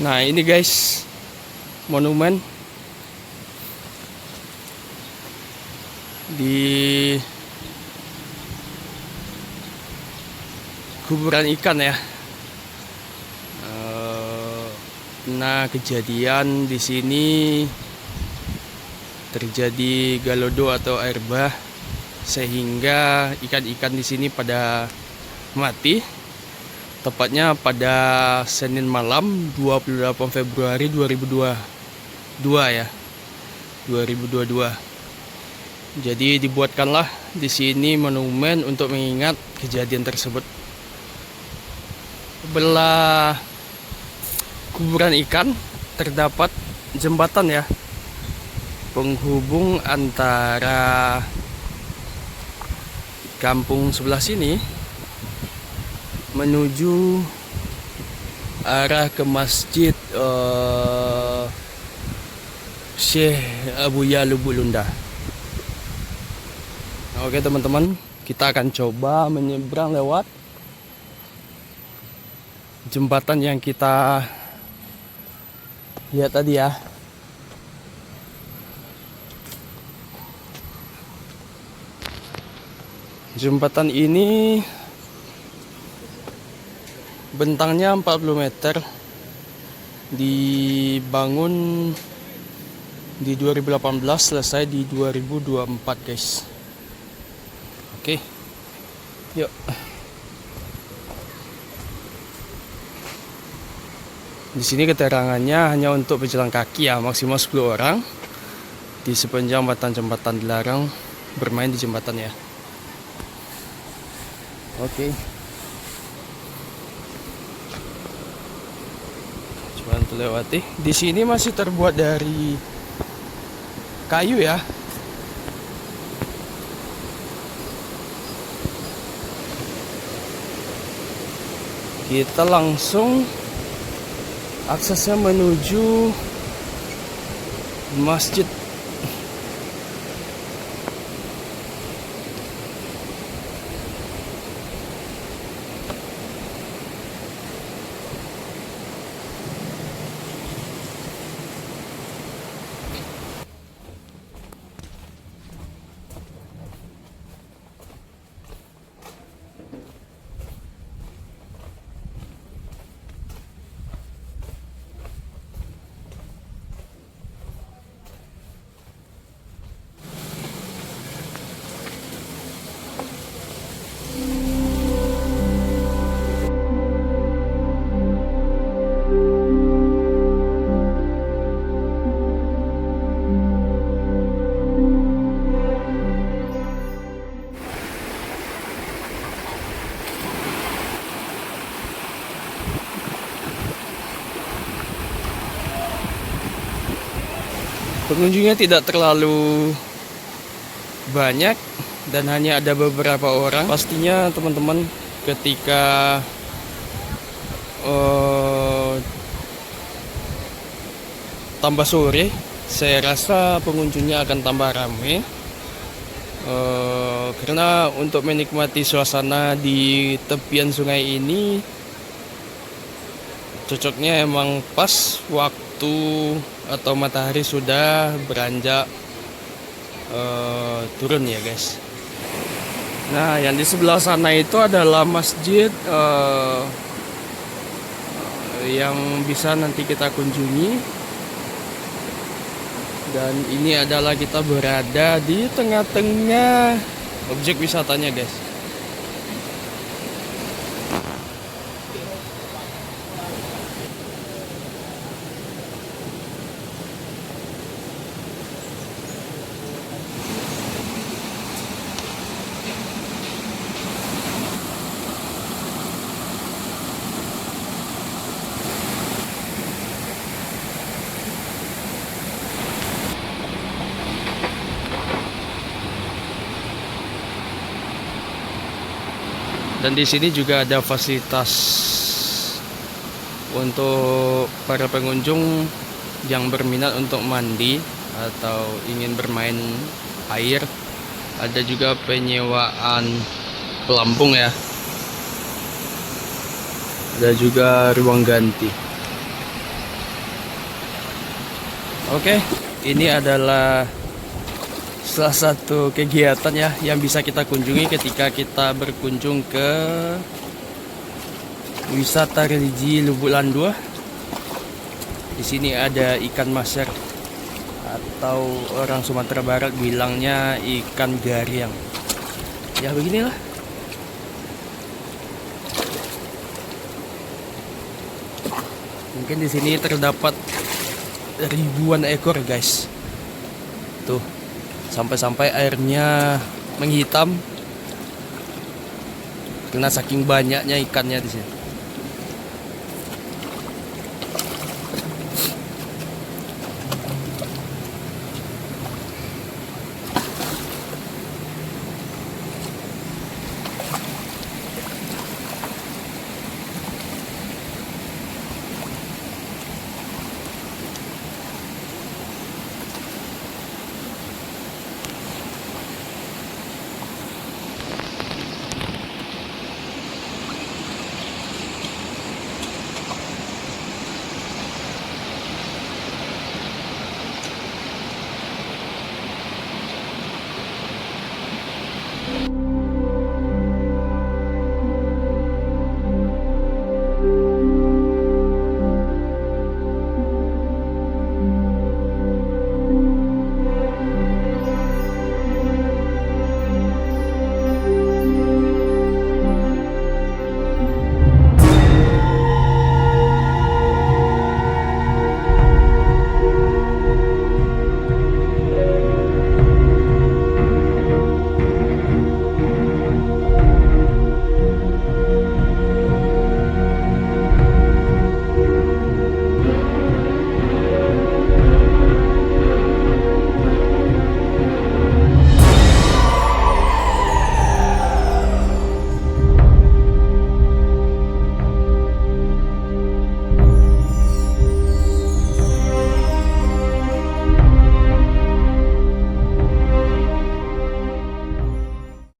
Nah ini guys, monumen di kuburan ikan ya. Nah kejadian di sini terjadi galodo atau air bah, sehingga ikan-ikan di sini pada mati. Tepatnya pada Senin malam 28 Februari 2022 ya. 2022. Jadi dibuatkanlah di sini monumen untuk mengingat kejadian tersebut. Sebelah kuburan ikan terdapat jembatan ya, penghubung antara kampung sebelah sini menuju arah ke masjid Syekh Abuya Lubuk Lunda. Oke teman-teman, kita akan coba menyeberang lewat jembatan yang kita lihat tadi ya. Jembatan ini bentangnya 40 meter, dibangun di 2018, selesai di 2024 guys. Oke, yuk. Di sini keterangannya hanya untuk pejalan kaki ya, maksimal 10 orang. Di sepanjang jembatan dilarang bermain di jembatan ya. Oke. Coba untuk lewati. Di sini masih terbuat dari kayu ya. Kita langsung aksesnya menuju masjid. Pengunjungnya tidak terlalu banyak dan hanya ada beberapa orang. Pastinya teman-teman ketika tambah sore, saya rasa pengunjungnya akan tambah ramai. Karena untuk menikmati suasana di tepian sungai ini cocoknya emang pas waktu atau matahari sudah beranjak turun ya guys. Nah yang di sebelah sana itu adalah masjid yang bisa nanti kita kunjungi. Dan ini adalah kita berada di tengah-tengah objek wisatanya guys. Dan di sini juga ada fasilitas untuk para pengunjung yang berminat untuk mandi atau ingin bermain air. Ada juga penyewaan pelampung ya. Ada juga ruang ganti. Oke, ini adalah salah satu kegiatan ya yang bisa kita kunjungi ketika kita berkunjung ke wisata religi Lubuk Landua. Di sini ada ikan maser atau orang Sumatera Barat bilangnya ikan gariang. Ya beginilah. Mungkin di sini terdapat ribuan ekor, guys. Tuh, sampai-sampai airnya menghitam karena saking banyaknya ikannya di sini.